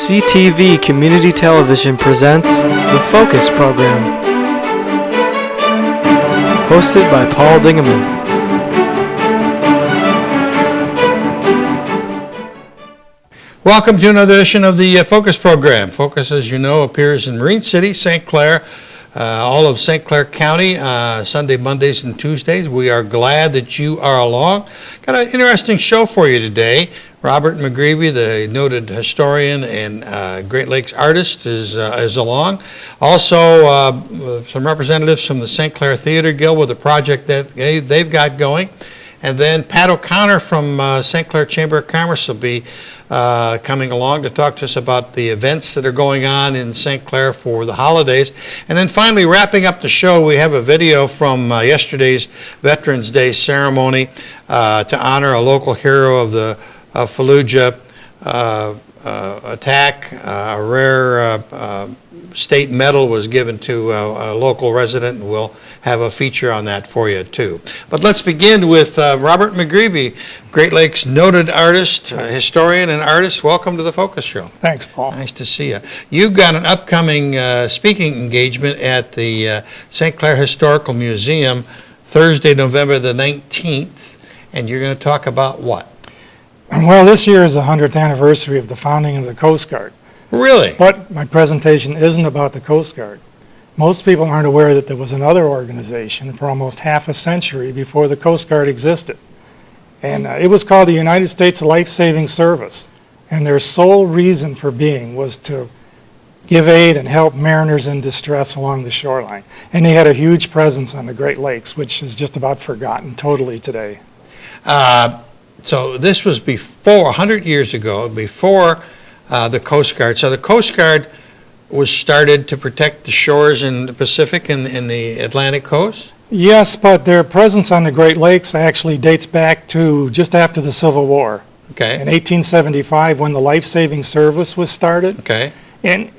CTV Community Television presents The Focus Program, hosted by Paul Dingeman. Welcome to another edition of the Focus Program. Focus, as you know, appears in Marine City, St. Clair, all of St. Clair County, Sunday, Mondays, and Tuesdays. We are glad that you are along. Got an interesting show for you today. Robert McGreevy, the noted historian and Great Lakes artist, is along. Also, some representatives from the St. Clair Theater Guild with a project that they've got going. And then Pat O'Connor from St. Clair Chamber of Commerce will be coming along to talk to us about the events that are going on in St. Clair for the holidays. And then finally, wrapping up the show, we have a video from yesterday's Veterans Day ceremony to honor a local hero of the Fallujah attack. A rare state medal was given to a local resident, and we'll have a feature on that for you too. But let's begin with Robert McGreevy, Great Lakes noted artist, historian and artist. Welcome to the Focus Show. Thanks, Paul. Nice to see you. You've got an upcoming speaking engagement at the St. Clair Historical Museum Thursday, November the 19th, and you're going to talk about what? Well, this year is the 100th anniversary of the founding of the Coast Guard. Really? But my presentation isn't about the Coast Guard. Most people aren't aware that there was another organization for almost half a century before the Coast Guard existed. And it was called the United States Life-Saving Service. And their sole reason for being was to give aid and help mariners in distress along the shoreline. And they had a huge presence on the Great Lakes, which is just about forgotten totally today. So this was before, 100 years ago, before the Coast Guard. So the Coast Guard was started to protect the shores in the Pacific and in the Atlantic coast? Yes, but their presence on the Great Lakes actually dates back to just after the Civil War. Okay. In 1875, when the Life-Saving Service was started. Okay. And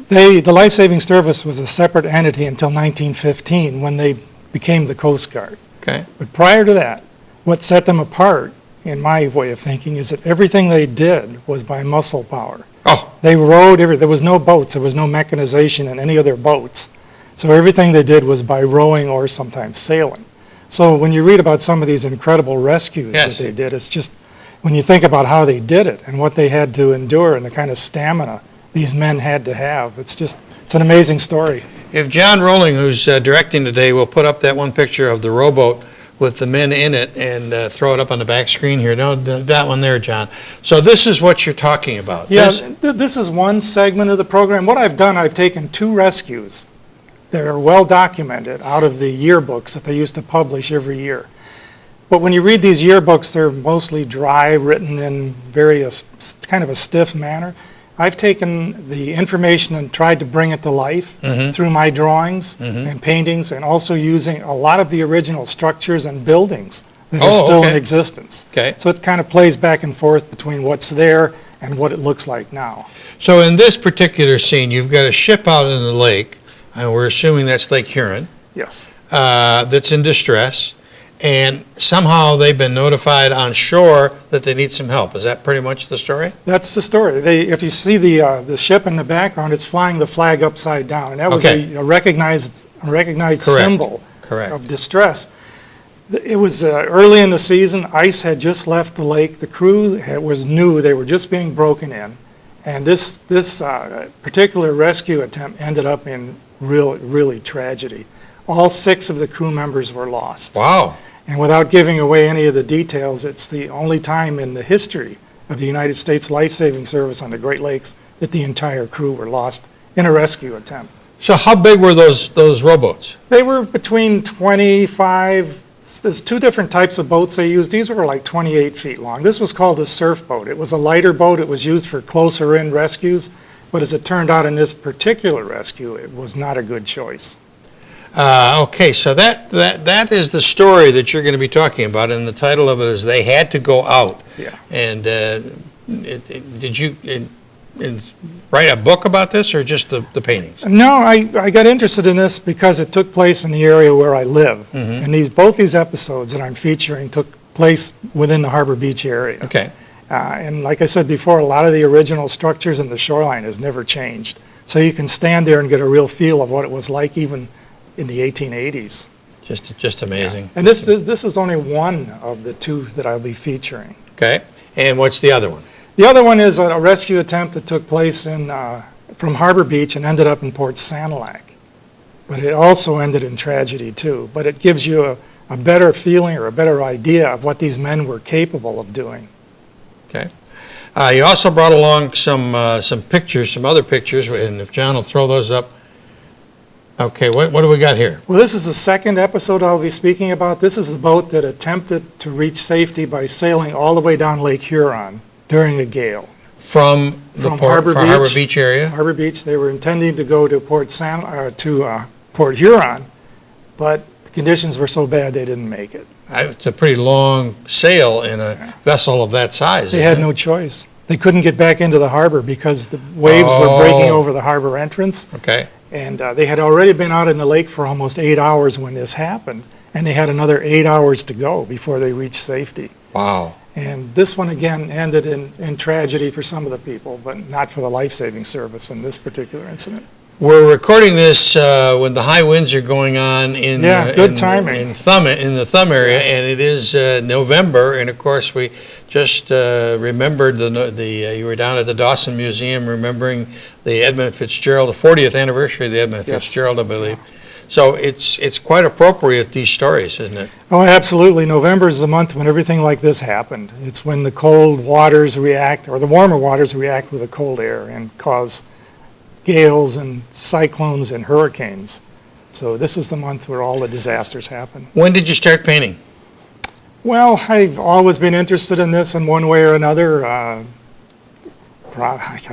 the Life-Saving Service was a separate entity until 1915, when they became the Coast Guard. Okay. But prior to that, what set them apart, in my way of thinking, is that everything they did was by muscle power. Oh. They rowed, there was no boats, there was no mechanization in any of their boats. So everything they did was by rowing or sometimes sailing. So when you read about some of these incredible rescues Yes. that they did, it's just, when you think about how they did it and what they had to endure and the kind of stamina these men had to have, it's an amazing story. If John Rowling, who's directing today, will put up that one picture of the rowboat with the men in it and throw it up on the back screen here. No, that one there, John. So this is what you're talking about. Yeah, this is one segment of the program. What I've done, I've taken two rescues that are well documented out of the yearbooks that they used to publish every year. But when you read these yearbooks, they're mostly dry, written in kind of a stiff manner. I've taken the information and tried to bring it to life through my drawings and paintings, and also using a lot of the original structures and buildings that are still in existence. Okay. So it kind of plays back and forth between what's there and what it looks like now. So in this particular scene, you've got a ship out in the lake, and we're assuming that's Lake Huron. Yes. That's in distress, and somehow they've been notified on shore that they need some help. Is that pretty much the story? That's the story. If you see the ship in the background, it's flying the flag upside down, and that was a recognized Correct. symbol Correct. of distress. It was early in the season. Ice had just left the lake. The crew was new. They were just being broken in, and this particular rescue attempt ended up in really tragedy. All 6 of the crew members were lost. Wow. And without giving away any of the details, it's the only time in the history of the United States Life-Saving Service on the Great Lakes that the entire crew were lost in a rescue attempt. So how big were those rowboats? They were between 25, there's 2 different types of boats they used. These were like 28 feet long. This was called a surf boat. It was a lighter boat. It was used for closer in rescues. But as it turned out in this particular rescue, it was not a good choice. Okay, so that is the story that you're going to be talking about, and the title of it is They Had to Go Out. Yeah. And did you write a book about this, or just the paintings? No, I got interested in this because it took place in the area where I live. And both these episodes that I'm featuring took place within the Harbor Beach area. Okay. And like I said before, a lot of the original structures in the shoreline has never changed. So you can stand there and get a real feel of what it was like even in the 1880s. Just amazing. And this is only one of the two that I'll be featuring. Okay. And what's the other one? The other one is a rescue attempt that took place from Harbor Beach and ended up in Port Sanilac. But it also ended in tragedy too. But it gives you a better feeling or a better idea of what these men were capable of doing. Okay. You also brought along some pictures, some other pictures, and if John will throw those up. Okay, what do we got here? Well, this is the second episode I'll be speaking about. This is the boat that attempted to reach safety by sailing all the way down Lake Huron during a gale. From Harbor Beach area? Harbor Beach. They were intending to go to Port Huron, but the conditions were so bad they didn't make it. It's a pretty long sail in a vessel of that size. They had no choice. They couldn't get back into the harbor because the waves were breaking over the harbor entrance. Okay. And they had already been out in the lake for almost 8 hours when this happened, and they had another 8 hours to go before they reached safety. Wow. And this one, again, ended in tragedy for some of the people, but not for the life-saving service in this particular incident. We're recording this when the high winds are going on in timing. in the Thumb area, and it is November, and of course we just remembered you were down at the Dawson Museum remembering the Edmund Fitzgerald, the 40th anniversary of the Edmund Fitzgerald, I believe. So it's quite appropriate, these stories, isn't it? Oh, absolutely. November is the month when everything like this happened. It's when the cold waters react, or the warmer waters react with the cold air and cause gales and cyclones and hurricanes. So this is the month where all the disasters happen. When did you start painting? Well, I've always been interested in this in one way or another. I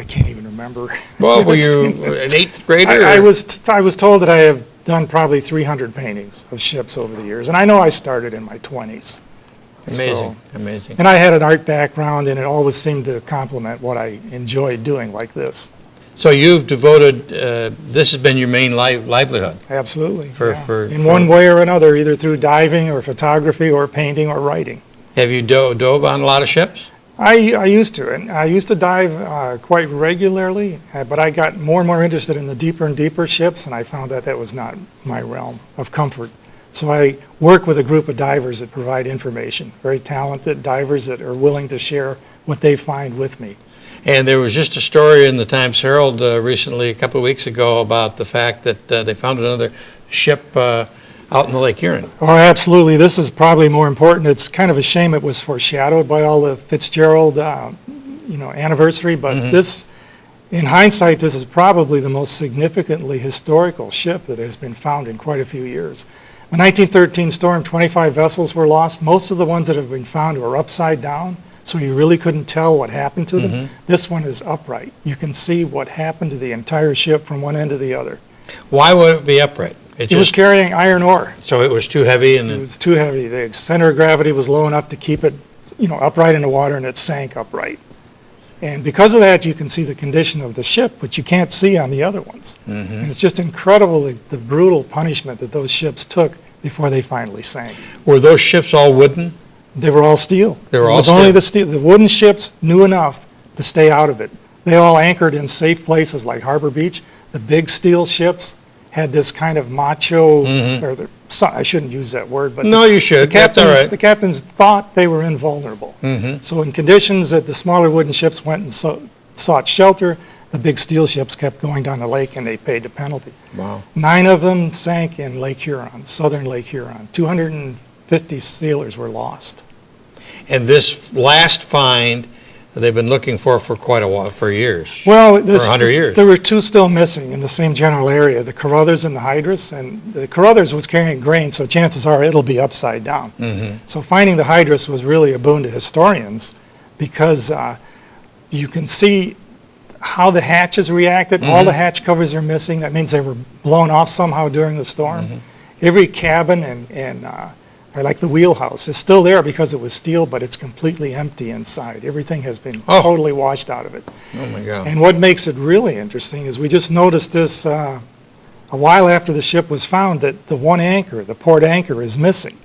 can't even remember. Well, were you an 8th grader? I was told that I have done probably 300 paintings of ships over the years, and I know I started in my 20s. Amazing, amazing. And I had an art background, and it always seemed to complement what I enjoyed doing like this. So you've devoted, this has been your main livelihood? Absolutely. In one way or another, either through diving or photography or painting or writing. Have you dove on a lot of ships? I used to, and I used to dive quite regularly, but I got more and more interested in the deeper and deeper ships, and I found that that was not my realm of comfort. So I work with a group of divers that provide information, very talented divers that are willing to share what they find with me. And there was just a story in the Times-Herald recently, a couple of weeks ago, about the fact that they found another ship out in the Lake Huron. Oh, absolutely. This is probably more important. It's kind of a shame it was foreshadowed by all the Fitzgerald, anniversary, but this, in hindsight, this is probably the most significantly historical ship that has been found in quite a few years. The 1913 storm, 25 vessels were lost. Most of the ones that have been found were upside down, so you really couldn't tell what happened to them. This one is upright. You can see what happened to the entire ship from one end to the other. Why would it be upright? It was carrying iron ore. So it was too heavy? It was too heavy. The center of gravity was low enough to keep it, upright in the water, and it sank upright. And because of that, you can see the condition of the ship, which you can't see on the other ones. And it's just incredible the brutal punishment that those ships took before they finally sank. Were those ships all wooden? They were all steel. They were all steel? Only the steel. The wooden ships knew enough to stay out of it. They all anchored in safe places like Harbor Beach. The big steel ships had this kind of macho, I shouldn't use that word, but no, you should. That's all right. The captains thought they were invulnerable. So in conditions that the smaller wooden ships went and sought shelter, the big steel ships kept going down the lake and they paid the penalty. Wow. 9 of them sank in Lake Huron, southern Lake Huron. 250 sailors were lost. And this last find, they've been looking for quite a while, for years. Well, for 100 years. There were 2 still missing in the same general area, the Carruthers and the Hydrus. And the Carruthers was carrying grain, so chances are it'll be upside down. So finding the Hydrus was really a boon to historians because you can see how the hatches reacted. All the hatch covers are missing. That means they were blown off somehow during the storm. Every cabin and like the wheelhouse is still there because it was steel, but it's completely empty inside. Everything has been totally washed out of it. Oh my God. And what makes it really interesting is we just noticed this a while after the ship was found, that the one anchor, the port anchor, is missing.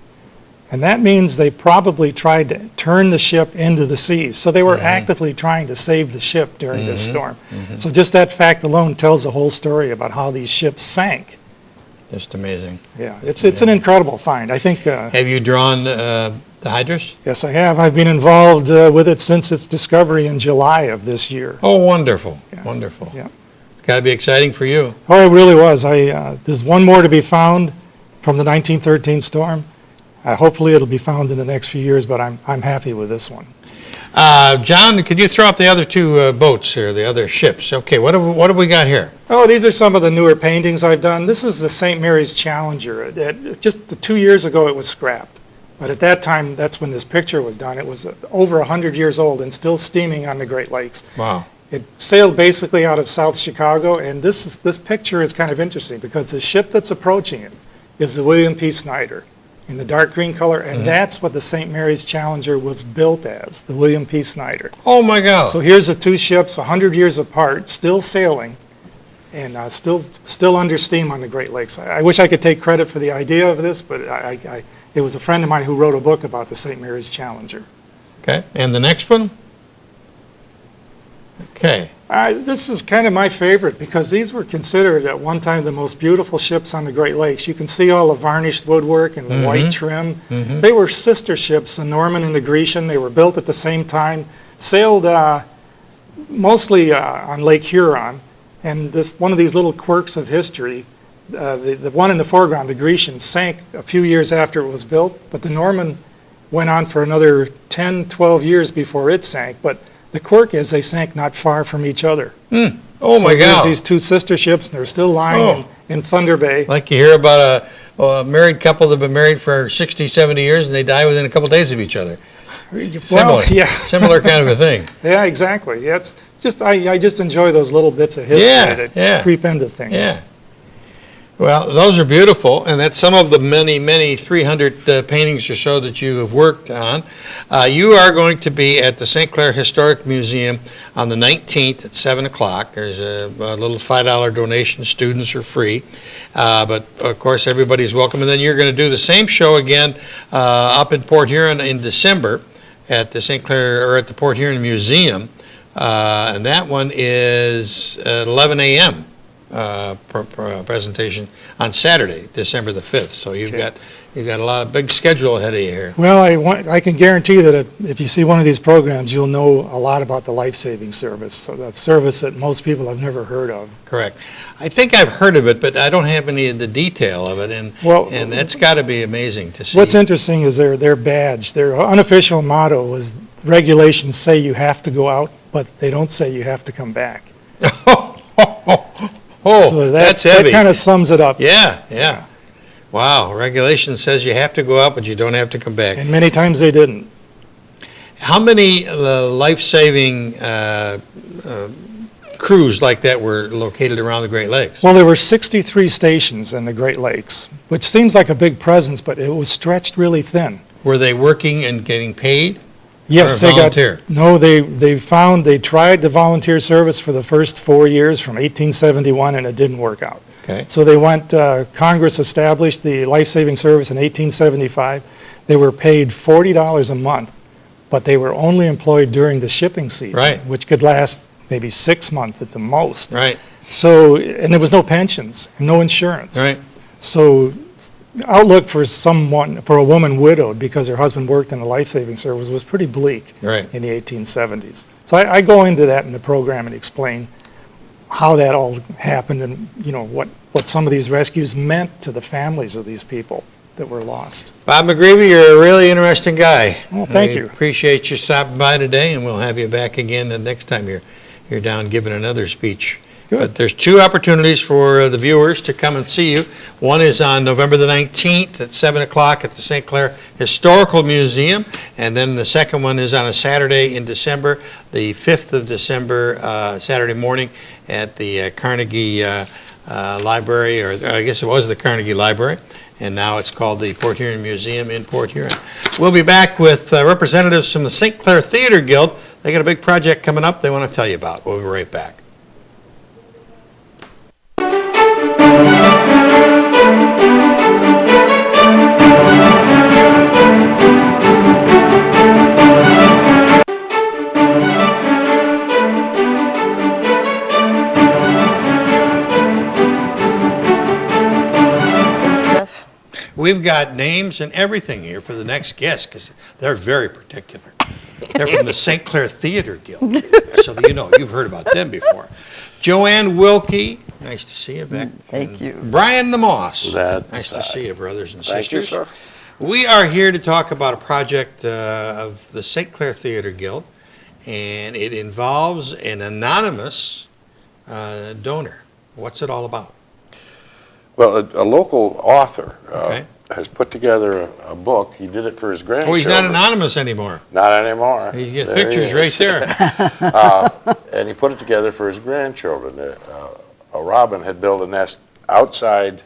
And that means they probably tried to turn the ship into the seas. So they were actively trying to save the ship during this storm. So just that fact alone tells the whole story about how these ships sank. Just amazing. Yeah, it's an incredible find. I think. Have you drawn the hydras? Yes, I have. I've been involved with it since its discovery in July of this year. Oh, wonderful, wonderful. Yeah. It's got to be exciting for you. Oh, it really was. There's one more to be found from the 1913 storm. Hopefully it'll be found in the next few years, but I'm happy with this one. John, could you throw up the other two boats here, the other ships? Okay, what have we got here? Oh, these are some of the newer paintings I've done. This is the St. Mary's Challenger. Just 2 years ago it was scrapped, but at that time, that's when this picture was done. It was over 100 years old and still steaming on the Great Lakes. Wow. It sailed basically out of South Chicago, and this picture is kind of interesting because the ship that's approaching it is the William P. Snyder in the dark green color, and that's what the St. Mary's Challenger was built as, the William P. Snyder. Oh my God. So here's the two ships 100 years apart, still sailing, and still under steam on the Great Lakes. I wish I could take credit for the idea of this, but it was a friend of mine who wrote a book about the St. Mary's Challenger. Okay, and the next one? Okay. This is kind of my favorite because these were considered at one time the most beautiful ships on the Great Lakes. You can see all the varnished woodwork and the white trim. They were sister ships, the Norman and the Grecian. They were built at the same time, sailed mostly on Lake Huron. And one of these little quirks of history, the one in the foreground, the Grecian, sank a few years after it was built, but the Norman went on for another 10, 12 years before it sank. But the quirk is they sank not far from each other. Oh my There's God. these two sister ships, and they're still lying in Thunder Bay. Like you hear about a married couple that have been married for 60, 70 years and they die within a couple days of each other. Similar. Yeah. Similar kind of a thing. Yeah, exactly. Yeah, it's just I just enjoy those little bits of history that creep into things. Yeah. Well, those are beautiful, and that's some of the many 300 paintings or so that you have worked on. You are going to be at the St. Clair Historic Museum on the 19th at 7 o'clock. There's a little $5 donation. Students are free, but of course everybody's welcome. And then you're going to do the same show again up in Port Huron in December at the St. Clair, or at the Port Huron Museum, and that one is at 11 a.m. Presentation on Saturday, December the 5th. So you've got a lot of big schedule ahead of you here. Well, I can guarantee that if you see one of these programs, you'll know a lot about the life-saving service, so that service that most people have never heard of. Correct. I think I've heard of it, but I don't have any of the detail of it, and that's got to be amazing to see. What's interesting is their badge, their unofficial motto was, regulations say you have to go out, but they don't say you have to come back. So that's heavy. That kind of sums it up. Yeah. Wow, regulation says you have to go out, but you don't have to come back. And many times they didn't. How many life-saving crews like that were located around the Great Lakes? Well, there were 63 stations in the Great Lakes, which seems like a big presence, but it was stretched really thin. Were they working and getting paid? Yes, or they volunteer? got. No, they tried the volunteer service for the first 4 years from 1871, and it didn't work out. Okay. So they went. Congress established the life-saving service in 1875. They were paid $40 a month, but they were only employed during the shipping season, Right. which could last maybe 6 months at the most. Right. So, and there was no pensions, no insurance. Right. So, outlook for a woman widowed because her husband worked in the life-saving service was pretty bleak Right. in the 1870s. So I go into that in the program and explain how that all happened and what some of these rescues meant to the families of these people that were lost. Bob McGreevy, you're a really interesting guy. Well, thank you. Appreciate you stopping by today, and we'll have you back again the next time you're down giving another speech. Good. But there's two opportunities for the viewers to come and see you. One is on November the 19th at 7 o'clock at the St. Clair Historical Museum, and then the second one is on a Saturday in December, the 5th of December, Saturday morning at the Carnegie Library, or I guess it was the Carnegie Library, and now it's called the Port Huron Museum in Port Huron. We'll be back with representatives from the St. Clair Theater Guild. They got a big project coming up they want to tell you about. We'll be right back. We've got names and everything here for the next guest because they're very particular. They're from the St. Clair Theater Guild, so that you know, you've heard about them before. Joanne Wilkie, nice to see you, Beck. Thank you. Brian the Moss, That's nice to see you, brothers and Thank you, sisters. sir. We are here to talk about a project of the St. Clair Theater Guild, and it involves an anonymous donor. What's it all about? Well, a local author Okay. has put together a book. He did it for his Oh, grandchildren. he's not anonymous anymore. Not anymore. You get There pictures he right is. there. And he put it together for his grandchildren. A robin had built a nest outside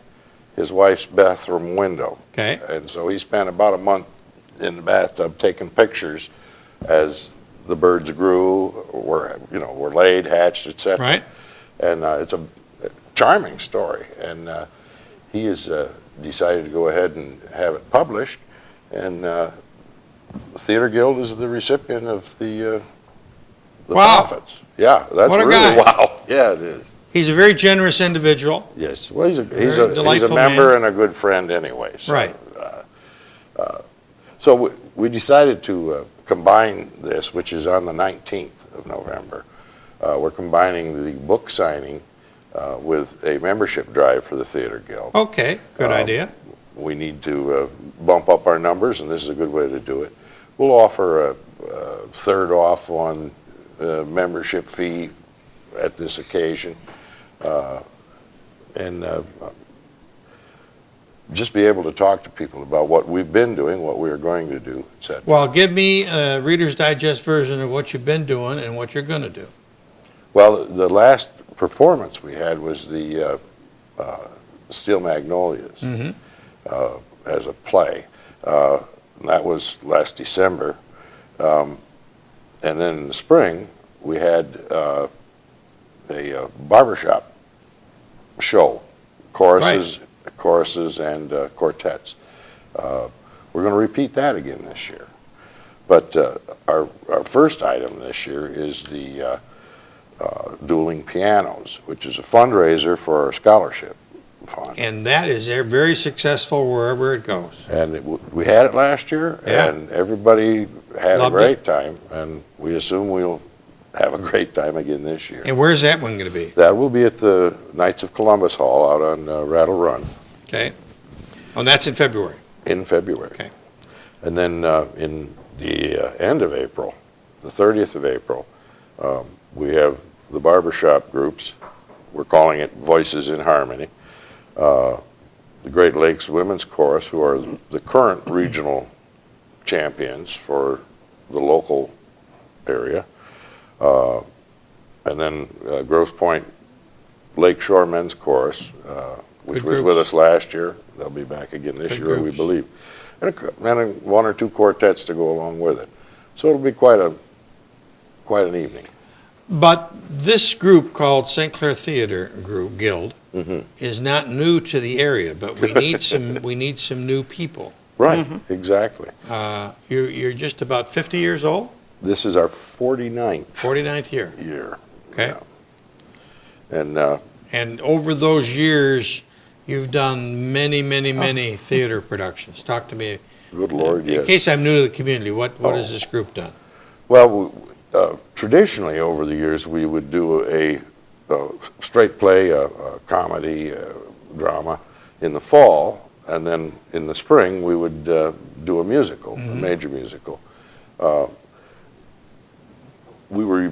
his wife's bathroom window. Okay. And so he spent about a month in the bathtub taking pictures as the birds grew, were laid, hatched, etc. Right. And it's a charming story. And he has decided to go ahead and have it published. And the Theater Guild is the recipient of the Wow. profits. Yeah, that's What a really guy. wow. Yeah, it is. He's a very generous individual. Yes. Well, he's a delightful member man. and a good friend anyway. So, Right. So we decided to combine this, which is on the 19th of November. We're combining the book signing with a membership drive for the Theater Guild. Okay, good idea. We need to bump up our numbers, and this is a good way to do it. We'll offer a third off on membership fee at this occasion, and just be able to talk to people about what we've been doing, what we are going to do, etc. Well, give me a Reader's Digest version of what you've been doing and what you're going to do. Well, the last performance we had was the Steel Magnolias as a play. That was last December. And then in the spring, we had a barbershop show, choruses and quartets. We're going to repeat that again this year. But our first item this year is the Dueling Pianos, which is a fundraiser for our scholarship fund. And that is very successful wherever it goes. And we had it last year, Yeah. and everybody had Loved a great time, and we assume we'll have a great time again this year. And where's that one going to be? That will be at the Knights of Columbus Hall out on Rattle Run Okay. Oh, and that's in February. in February. Okay. And then in the end of April, the 30th of April, we have the barbershop groups. We're calling it Voices in Harmony. The Great Lakes Women's Chorus, who are the current regional champions for the local area. And then Grosse Pointe Lakeshore Men's Chorus, which Good was groups. with us last year. They'll be back again this Good year, we groups. believe. And one or two quartets to go along with it. So it'll be quite an evening. But this group called St. Clair Theater Guild is not new to the area, but we need some new people. Right, exactly. You're just about 50 years old? This is our 49th 49th year. year. Okay. Yeah. And And over those years, you've done many theater productions. Talk to me. good Lord, In yes. case I'm new to the community, what has this group done? Well, traditionally over the years, we would do a straight play, a comedy, drama in the fall, and then in the spring, we would do a musical, a major musical. We were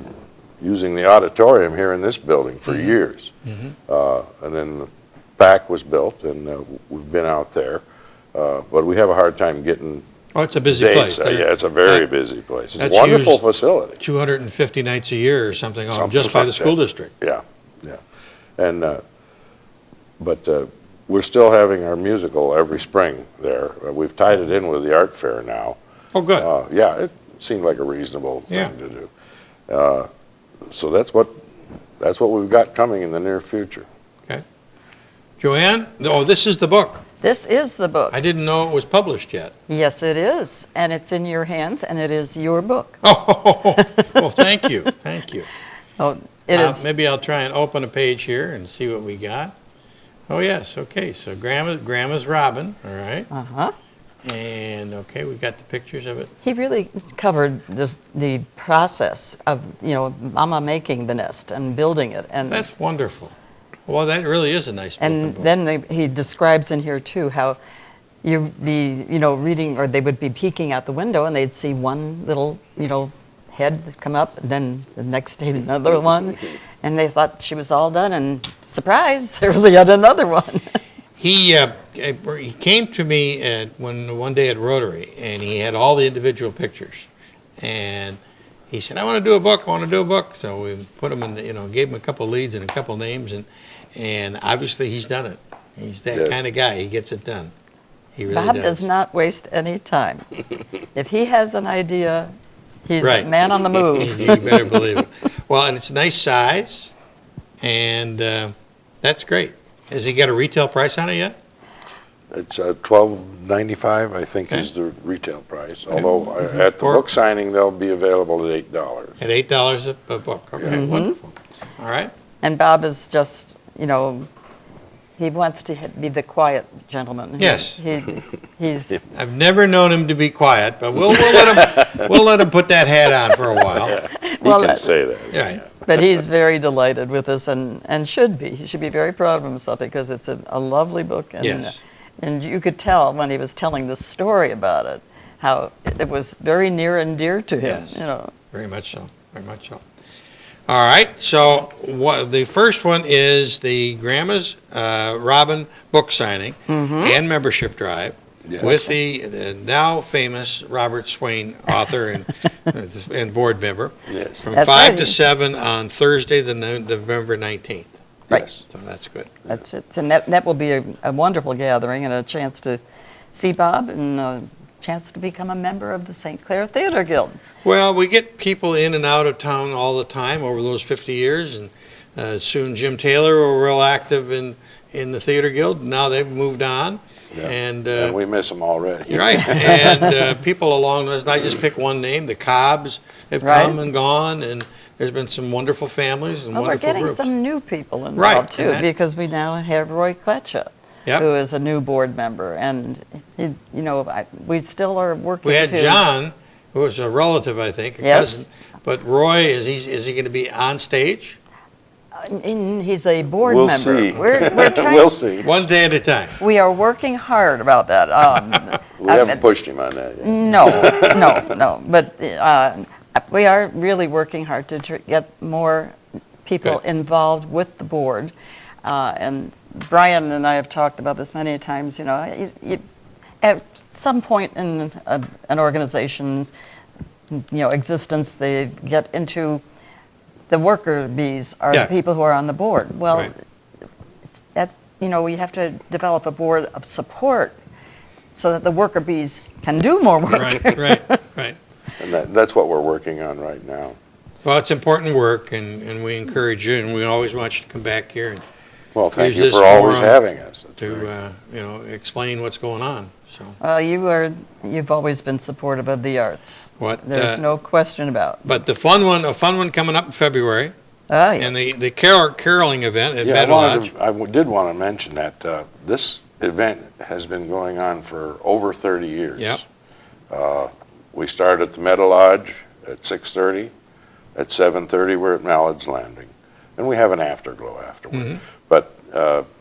using the auditorium here in this building for years. And then the back was built, and we've been out there. But we have a hard time getting Oh, it's a busy dates. place. Yeah, it's a very busy place. It's a that's wonderful used facility. 250 nights a year or something, Something just by like the school that. district. Yeah, yeah. And, but we're still having our musical every spring there. We've tied it in with the art fair now. Oh, good. Yeah, it seemed like a reasonable Yeah. thing to do. So that's what we've got coming in the near future. Okay. Joanne? Oh, this is the book. This is the book. I didn't know it was published yet. Yes, it is. And it's in your hands, and it is your book. Oh, well, thank you. Thank you. Oh, it is. Maybe I'll try and open a page here and see what we got. Oh, yes, okay, so Grandma's Robin, all right. Uh-huh. And, okay, we got the pictures of it. He really covered the process of, Mama making the nest and building it. And That's wonderful. Well, that really is a nice book. And then he describes in here, too, how you'd be, reading, or they would be peeking out the window, and they'd see one little, head come up, and then the next day another one, and they thought she was all done, and surprise, there was yet another one. He came to me one day at Rotary, and he had all the individual pictures. And he said, I want to do a book, So we put him in, gave him a couple leads and a couple names, and obviously he's done it. He's that kind of guy. He gets it done. He really Bob does not waste any time. If he has an idea, he's a man on the move. You better believe it. Well, and it's a nice size, and that's great. Has he got a retail price on it yet? It's $12.95, I think, is the retail price. Although at the book signing, they'll be available at $8. At $8 a book. Okay, wonderful. All right. And Bob is just, he wants to be the quiet gentleman. Yes. He's. I've never known him to be quiet, but we'll let him put that hat on for a while. He can say that. Right. But he's very delighted with this, and should be. He should be very proud of himself, because it's a lovely book. And, Yes. And you could tell when he was telling the story about it, how it was very near and dear to him. Yes. Very much so. Very much so. All right. So the first one is the Grandma's Robin book signing and membership drive with the now famous Robert Swain, author and board member. Yes. From That's 5 right. to 7 on Thursday, November 19th. Right. Yes. So that's good. That's it. And that will be a wonderful gathering, and a chance to see Bob, and a chance to become a member of the St. Clair Theater Guild. Well, we get people in and out of town all the time over those 50 years, and soon Jim Taylor were real active in the Theater Guild. Now they've moved on. Yeah. And we miss them already. right, and people along those, I just pick one name, the Cobbs have come and gone, and there's been some wonderful families and Well, we're wonderful getting groups. some new people involved, Right, too, and that- because we now have Roy Kletcha, Yep. who is a new board member, and we still are working. We had to, John, who was a relative, I think, a Yes. cousin. But Roy, is he going to be on stage? and he's a board We'll member. see. We're trying. We'll see. One day at a time. We are working hard about that. We haven't pushed him on that yet. No. But we are really working hard to get more people Good. involved with the board. And Brian and I have talked about this many times. At some point in an organization's existence, they get into the worker bees are Yeah. the people who are on the board. Well, Right. that's we have to develop a board of support so that the worker bees can do more work. Right. And that's what we're working on right now. Well, it's important work, and we encourage you, and we always want you to come back here and Well, thank Use you this for always forum having us. That's to, very- explain what's going on. So Well, you've always been supportive of the arts. what? There's no question about. But a fun one coming up in February, Ah, yes. and the caroling event at Yeah, Meadow Lodge. I did want to mention that this event has been going on for over 30 years. Yep. We start at the Meadow Lodge at 6:30. At 7:30, we're at Mallard's Landing. And we have an afterglow afterward. Mm-hmm. But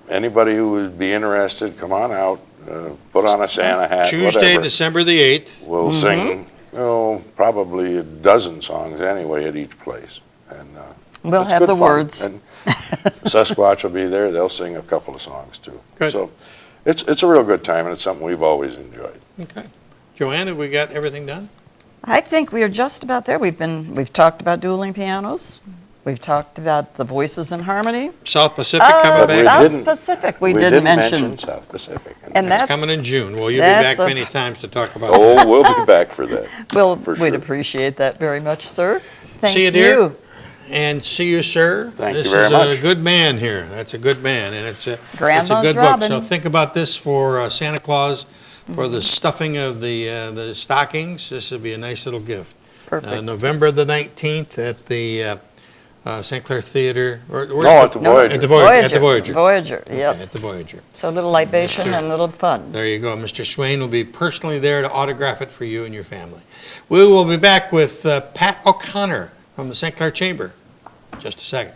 anybody who would be interested, come on out, put on a Santa hat, Tuesday, whatever. December the 8th. We'll sing, probably a dozen songs anyway at each place. And We'll it's have good the fun. words. And Sasquatch will be there. They'll sing a couple of songs too. Good. So it's a real good time, and it's something we've always enjoyed. Okay. Joanne, have we got everything done? I think we are just about there. We've talked about dueling pianos. We've talked about the Voices in Harmony. South Pacific coming But we back? didn't- South Pacific we didn't didn't mention. South Pacific. And That's that's coming in June. Well, you'll be that's back a- many times to talk about it. Oh, we'll be back for that. Well, for we'd sure. appreciate that very much, sir. Thank See you, dear. And see you, sir. Thank you This very is much. a good man here. That's a good man, and it's a Grandma's good Robin. book. So think about this for Santa Claus, for the stuffing of the stockings. This would be a nice little gift. Perfect. November the 19th at the St. Clair Theater? No, at the Voyager. At the Voyager. At the Voyager. Voyager, Okay, yes. at the Voyager. So a little libation and a little fun. There you go. Mr. Swain will be personally there to autograph it for you and your family. We will be back with Pat O'Connor from the St. Clair Chamber. Just a second.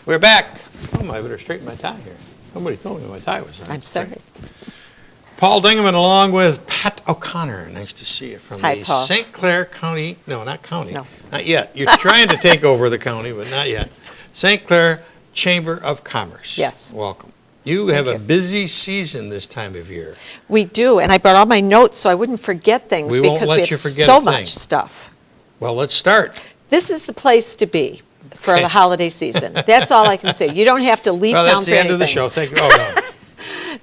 We're back. Oh, I better straighten my tie here. Somebody told me my tie was on. I'm sorry. Paul Dingaman along with Pat O'Connor. Nice to see you from Hi, the Paul. St. Clair County, no, not county, No. not yet. You're trying to take over the county, but not yet. St. Clair Chamber of Commerce. Yes. Welcome. You have Thank a you. busy season this time of year. We do, and I brought all my notes so I wouldn't forget things We won't because let we have you forget so a thing. much stuff. Well, let's start. This is the place to be for Okay. the holiday season. That's all I can say. You don't have to leave Well, town that's for the end anything. of the show. Thank you. Oh,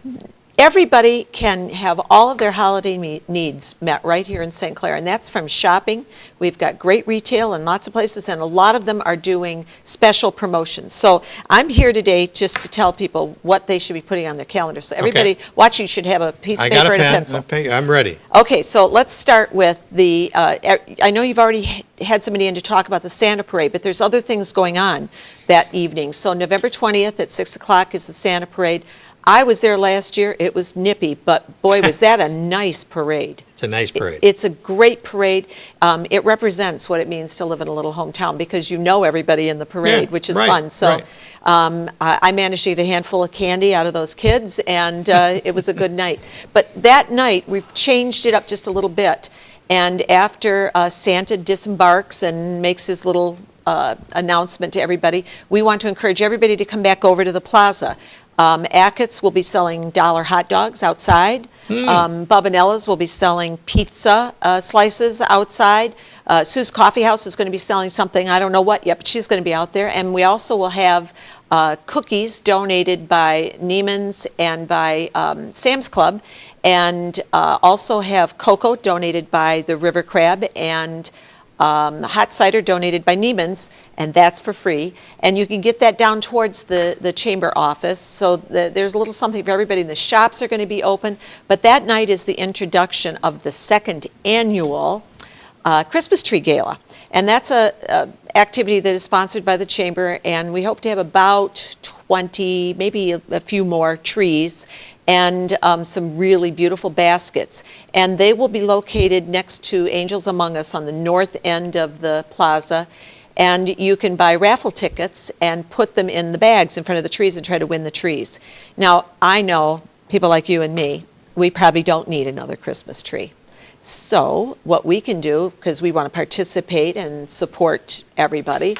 no. Everybody can have all of their holiday needs met right here in St. Clair, and that's from shopping. We've got great retail in lots of places, and a lot of them are doing special promotions. So I'm here today just to tell people what they should be putting on their calendar. So everybody watching should have a piece I of got paper a and a pen. pencil. I'm ready. Okay, so let's start with the, I know you've already had somebody in to talk about the Santa Parade, but there's other things going on that evening. So November 20th at 6 o'clock is the Santa Parade. I was there last year. It was nippy, but boy, was that a nice parade. It's a nice parade. It's a great parade. It represents what it means to live in a little hometown because you know everybody in the parade, Yeah, which is right, fun. So right. I managed to get a handful of candy out of those kids, and it was a good night. But that night, we've changed it up just a little bit. And after Santa disembarks and makes his little announcement to everybody, we want to encourage everybody to come back over to the plaza. Ackett's will be selling dollar hot dogs outside. Bubbanella's will be selling pizza slices outside. Sue's Coffee House is going to be selling something, I don't know what yet, but she's going to be out there. And we also will have cookies donated by Neiman's and by Sam's Club, and also have cocoa donated by the River Crab, and hot cider donated by Neiman's, and that's for free. And you can get that down towards the chamber office. So there's a little something for everybody. The shops are going to be open. But that night is the introduction of the second annual Christmas Tree Gala. And that's a activity that is sponsored by the chamber. And we hope to have about 20, maybe a few more trees, and some really beautiful baskets. And they will be located next to Angels Among Us on the north end of the plaza. And you can buy raffle tickets and put them in the bags in front of the trees and try to win the trees. Now, I know people like you and me, we probably don't need another Christmas tree. So what we can do, because we want to participate and support everybody,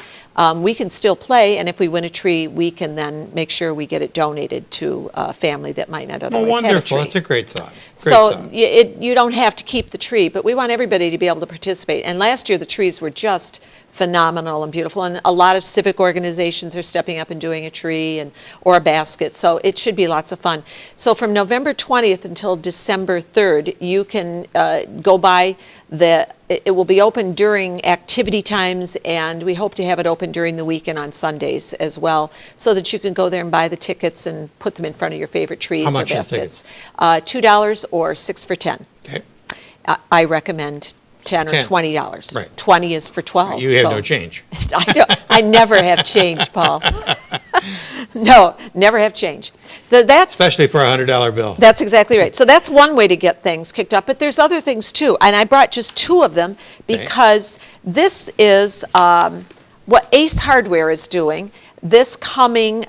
we can still play, and if we win a tree, we can then make sure we get it donated to a family that might not otherwise Oh, have a wonderful. tree. That's a great thought. So you don't have to keep the tree, but we want everybody to be able to participate. And last year, the trees were just phenomenal and beautiful, and a lot of civic organizations are stepping up and doing a tree or a basket, so it should be lots of fun. So from November 20th until December 3rd, you can go by it will be open during activity times, and we hope to have it open during the weekend on Sundays as well, so that you can go there and buy the tickets and put them in front of your favorite trees How much or are the baskets. $2 or 6 for 10. Okay. I recommend 10 or 10. $20. Right. 20 is for 12. You have so- no change. I never have change, Paul. No, never have change. Especially for a $100 bill. That's exactly right. So that's one way to get things kicked up, but there's other things too. And I brought just two of them because this is what Ace Hardware is doing this coming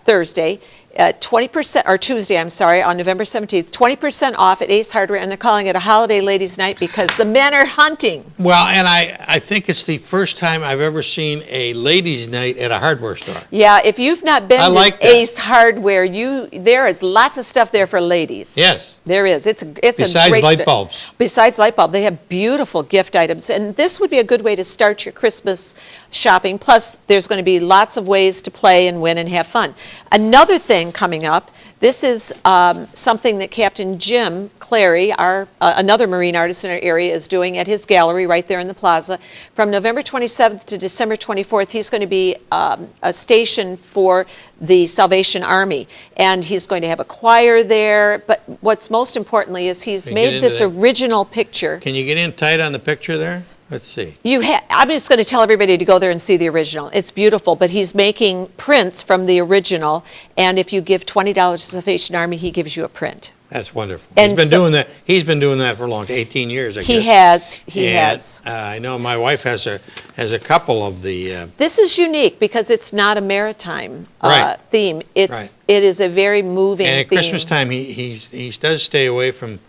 Thursday. 20%, or Tuesday, I'm sorry, on November 17th, 20% off at Ace Hardware, and they're calling it a holiday ladies' night because the men are hunting. Well, and I think it's the first time I've ever seen a ladies' night at a hardware store. Yeah, if you've not been I to like that. Ace Hardware, there is lots of stuff there for ladies. Yes. There is. It's a Besides great light bulbs. Besides light bulb, they have beautiful gift items, and this would be a good way to start your Christmas shopping. Plus, there's going to be lots of ways to play and win and have fun. Another thing coming up, This is something that Captain Jim Clary, another marine artist in our area, is doing at his gallery right there in the plaza. From November 27th to December 24th, he's going to be a station for the Salvation Army, and he's going to have a choir there. But what's most importantly is he's made this original picture. Can you get in tight on the picture there? Let's see. I'm just going to tell everybody to go there and see the original. It's beautiful, but he's making prints from the original, and if you give $20 to Salvation Army, he gives you a print. That's wonderful. And he's been doing that. He's been doing that for a long, 18 years, I guess. He has. I know my wife has a couple of the. This is unique because it's not a maritime Right. theme. It is a very moving And at theme. Christmas time, he does stay away from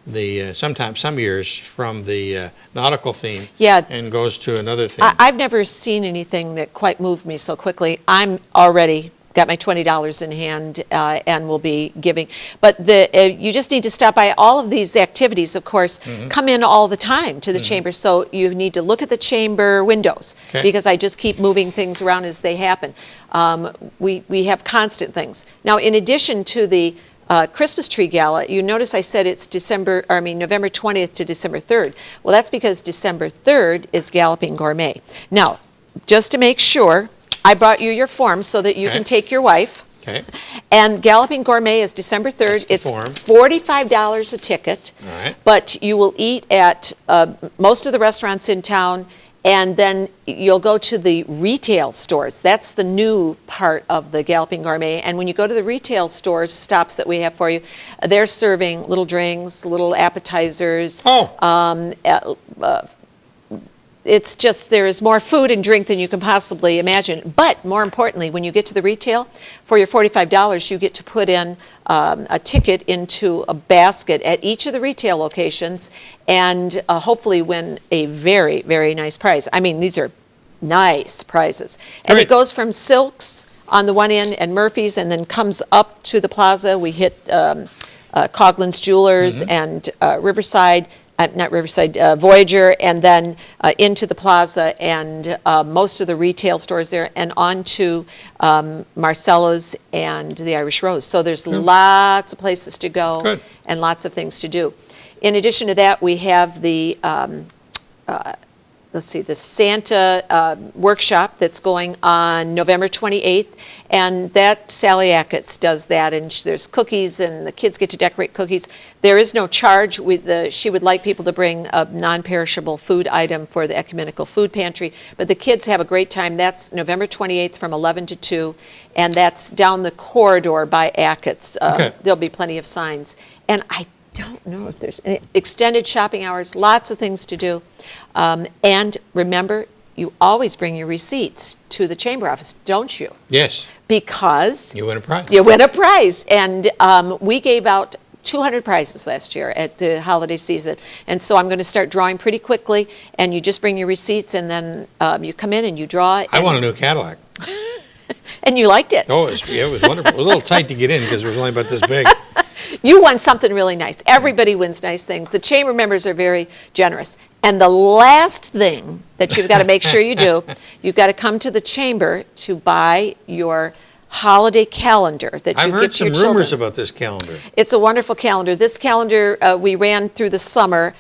the sometimes some years from the nautical theme. Yeah. And goes to another theme. I've never seen anything that quite moved me so quickly. I'm already got my $20 in hand and will be giving. But you just need to stop by. All of these activities, of course, come in all the time to the chamber. So you need to look at the chamber windows because I just keep moving things around as they happen. We have constant things. Now, in addition to the Christmas tree gala, you notice I said it's November 20th to December 3rd. Well, that's because December 3rd is Galloping Gourmet. Now, just to make sure, I brought you your form so that you can take your wife. Okay. And Galloping Gourmet is December 3rd. It's form. $45 a ticket. All right. But you will eat at most of the restaurants in town, and then you'll go to the retail stores. That's the new part of the Galloping Gourmet. And when you go to the retail stores, stops that we have for you, they're serving little drinks, little appetizers. It's just there is more food and drink than you can possibly imagine. But more importantly, when you get to the retail, for your $45, you get to put in a ticket into a basket at each of the retail locations and hopefully win a very, very nice prize. I mean, these are nice prizes. And it goes from Silks on the one end and Murphy's and then comes up to the plaza. We hit Coughlin's Jewelers and Riverside. Not Riverside, Voyager, and then into the plaza and most of the retail stores there, and on to Marcella's and the Irish Rose. So there's lots of places to go and lots of things to do. In addition to that, we have the the Santa workshop that's going on November 28th, and that Sally Ackett's does that, and there's cookies, and the kids get to decorate cookies. There is no charge. She would like people to bring a non-perishable food item for the ecumenical food pantry, but the kids have a great time. That's November 28th from 11 to 2, and that's down the corridor by Ackett's. There'll be plenty of signs, and I don't know if there's any extended shopping hours, lots of things to do. And remember, you always bring your receipts to the chamber office, don't you? Yes. Because you win a prize. You win a prize. And we gave out 200 prizes last year at the holiday season. And so I'm going to start drawing pretty quickly. And you just bring your receipts, and then you come in and you draw. I want a new Cadillac. And you liked it. Oh, it was wonderful. It was a little tight to get in because it was only about this big. You won something really nice. Everybody wins nice things. The chamber members are very generous. And the last thing that you've got to make sure you do, you've got to come to the chamber to buy your holiday calendar that you I've give heard to your some rumors children. about this calendar. It's a wonderful calendar. This calendar we ran through the summer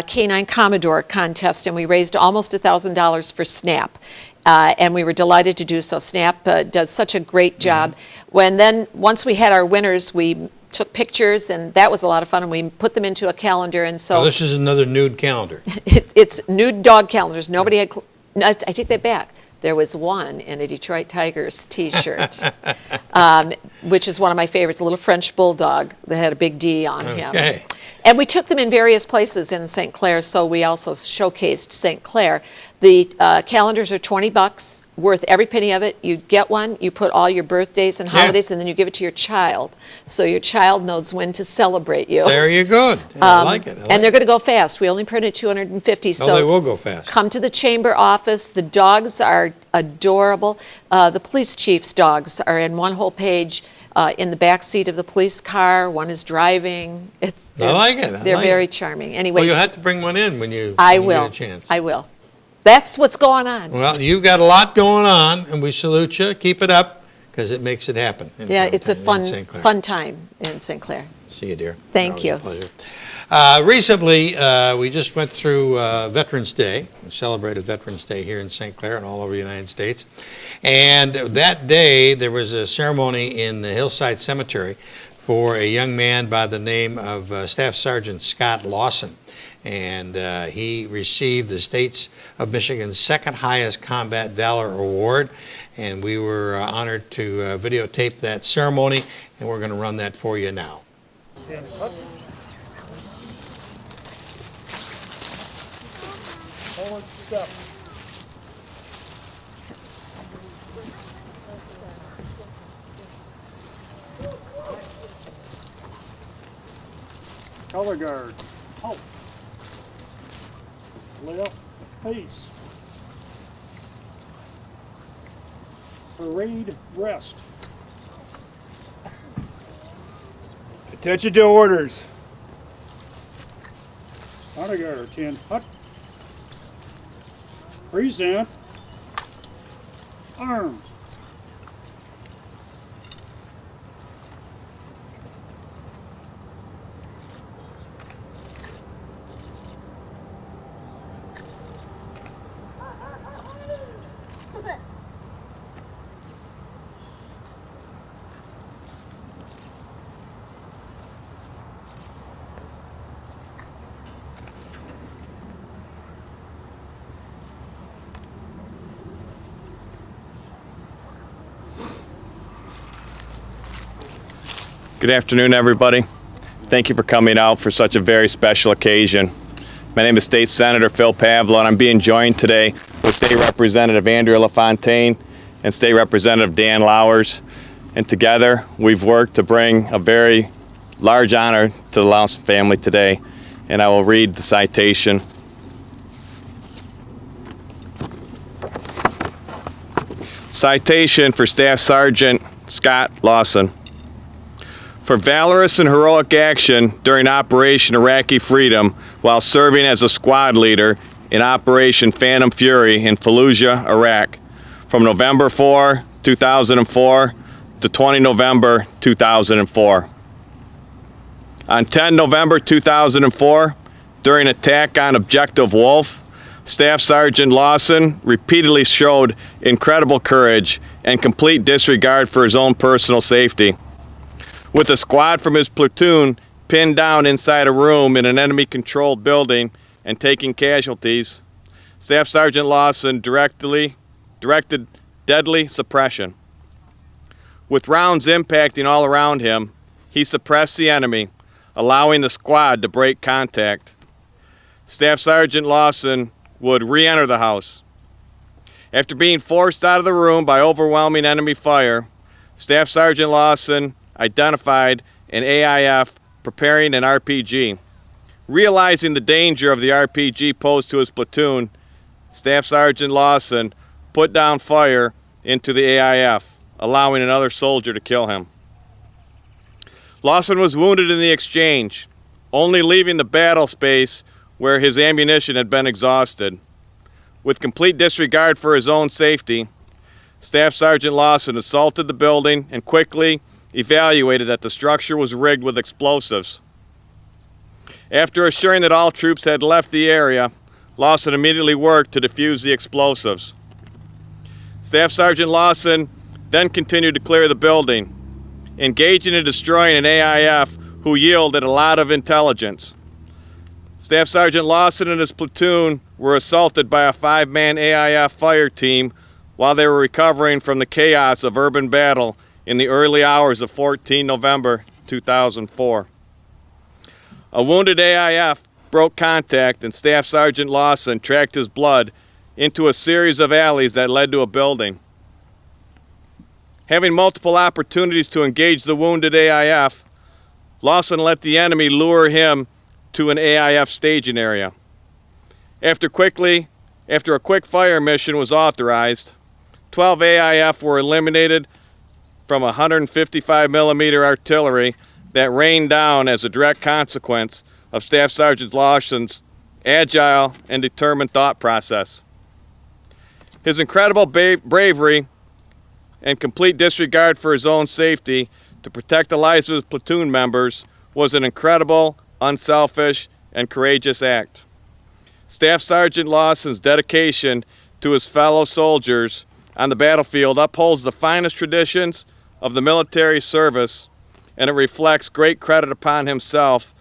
Canine Commodore contest, and we raised almost $1,000 for SNAP. And we were delighted to do so. SNAP does such a great job. Once we had our winners, we took pictures, and that was a lot of fun, and we put them into a calendar. And so this is another nude calendar. It's nude dog calendars. Nobody had. I take that back. There was one in a Detroit Tigers T-shirt, which is one of my favorites. A little French bulldog that had a big D on him. And we took them in various places in St. Clair, so we also showcased St. Clair. The calendars are $20, worth every penny of it. You get one, you put all your birthdays and holidays, and then you give it to your child. So your child knows when to celebrate you. There you go. I like it. And they're going to go fast. We only printed 250. So they will go fast. Come to the chamber office. The dogs are adorable. The police chief's dogs are in one whole page. In the back seat of the police car, one is driving. I like it. They're very charming. Anyway, well, you'll have to bring one in when you get a chance. I will. That's what's going on. Well, you've got a lot going on, and we salute you. Keep it up, because it makes it happen. Yeah, it's a in St. Clair. fun time in St. Clair. See you, dear. Thank you. Always a pleasure. Recently, we just went through Veterans Day. We celebrated Veterans Day here in St. Clair and all over the United States. And that day, there was a ceremony in the Hillside Cemetery for a young man by the name of Staff Sergeant Scott Lawson. And he received the States of Michigan's second highest Combat Valor Award. And we were honored to videotape that ceremony, and we're going to run that for you now. Color guard, halt. Left, face. Parade, rest. Attention to orders. Honor guard, attend, hut. Present. Arms. Good afternoon, everybody. Thank you for coming out for such a very special occasion. My name is State Senator Phil Pavlo, and I'm being joined today with State Representative Andrea LaFontaine and State Representative Dan Lowers. And together, we've worked to bring a very large honor to the Lawson family today. And I will read the citation. Citation for Staff Sergeant Scott Lawson. For valorous and heroic action during Operation Iraqi Freedom while serving as a squad leader in Operation Phantom Fury in Fallujah, Iraq, from November 4, 2004 to 20 November 2004. On 10 November 2004, during attack on Objective Wolf, Staff Sergeant Lawson repeatedly showed incredible courage and complete disregard for his own personal safety. With a squad from his platoon pinned down inside a room in an enemy-controlled building and taking casualties, Staff Sergeant Lawson directed deadly suppression. With rounds impacting all around him, he suppressed the enemy, allowing the squad to break contact. Staff Sergeant Lawson would re-enter the house. After being forced out of the room by overwhelming enemy fire, Staff Sergeant Lawson identified an AIF preparing an RPG. Realizing the danger of the RPG posed to his platoon, Staff Sergeant Lawson put down fire into the AIF, allowing another soldier to kill him. Lawson was wounded in the exchange, only leaving the battle space where his ammunition had been exhausted. With complete disregard for his own safety, Staff Sergeant Lawson assaulted the building and quickly evaluated that the structure was rigged with explosives. After assuring that all troops had left the area, Lawson immediately worked to defuse the explosives. Staff Sergeant Lawson then continued to clear the building, engaging in destroying an AIF who yielded a lot of intelligence. Staff Sergeant Lawson and his platoon were assaulted by a 5-man AIF fire team while they were recovering from the chaos of urban battle in the early hours of 14 November 2004. A wounded AIF broke contact and Staff Sergeant Lawson tracked his blood into a series of alleys that led to a building. Having multiple opportunities to engage the wounded AIF, Lawson let the enemy lure him to an AIF staging area. After a quick fire mission was authorized, 12 AIF were eliminated from 155 millimeter artillery that rained down as a direct consequence of Staff Sergeant Lawson's agile and determined thought process. His incredible bravery and complete disregard for his own safety to protect the lives of his platoon members was an incredible, unselfish, and courageous act. Staff Sergeant Lawson's dedication to his fellow soldiers on the battlefield upholds the finest traditions of the military service, and it reflects great credit upon himself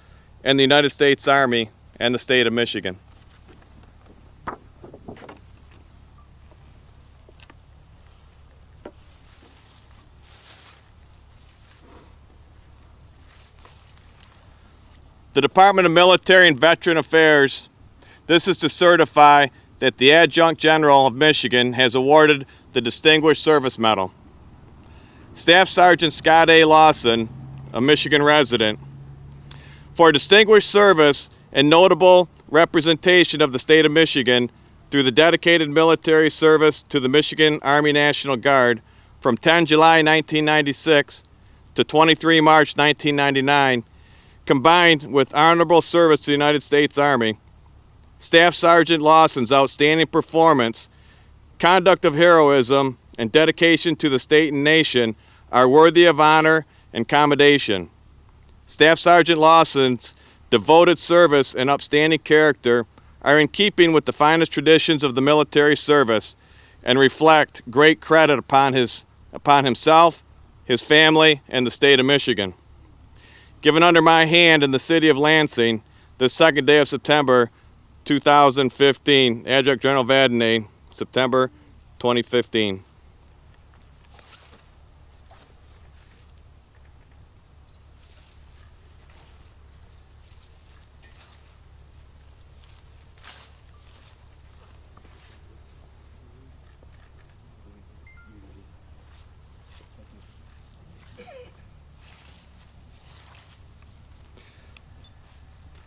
and the United States Army and the state of Michigan. The Department of Military and Veteran Affairs, this is to certify that the Adjutant General of Michigan has awarded the Distinguished Service Medal. Staff Sergeant Scott A. Lawson, a Michigan resident, for distinguished service and notable representation of the state of Michigan through the dedicated military service to the Michigan Army National Guard from 10 July 1996 to 23 March 1999, combined with honorable service to the United States Army. Staff Sergeant Lawson's outstanding performance, conduct of heroism, and dedication to the state and nation are worthy of honor and commendation. Staff Sergeant Lawson's devoted service and upstanding character are in keeping with the finest traditions of the military service and reflect great credit upon himself, his family, and the state of Michigan. Given under my hand in the city of Lansing, the second day of September 2015, Adjutant General Vadnais, September 2015.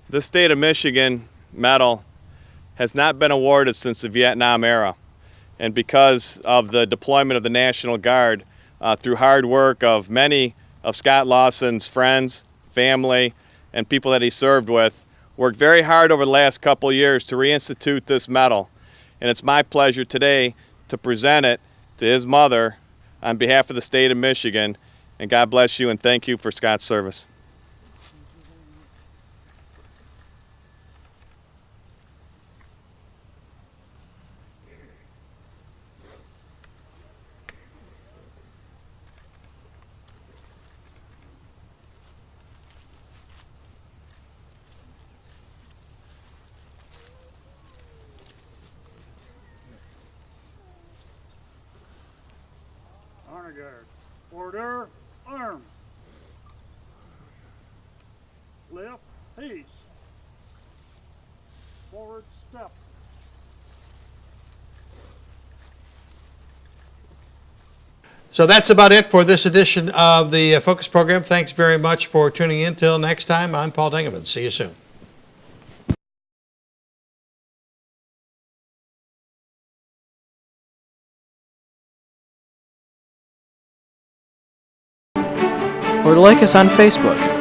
The state of Michigan medal has not been awarded since the Vietnam era. And because of the deployment of the National Guard, through hard work of many of Scott Lawson's friends, family, and people that he served with, worked very hard over the last couple years to reinstitute this medal. And it's my pleasure today to present it to his mother on behalf of the state of Michigan. And God bless you and thank you for Scott's service. Honor guard. Order. Arms. Left. Piece. Forward step. So that's about it for this edition of the Focus program. Thanks very much for tuning in. Till next time, I'm Paul Dingeman. See you soon. Or like us on Facebook.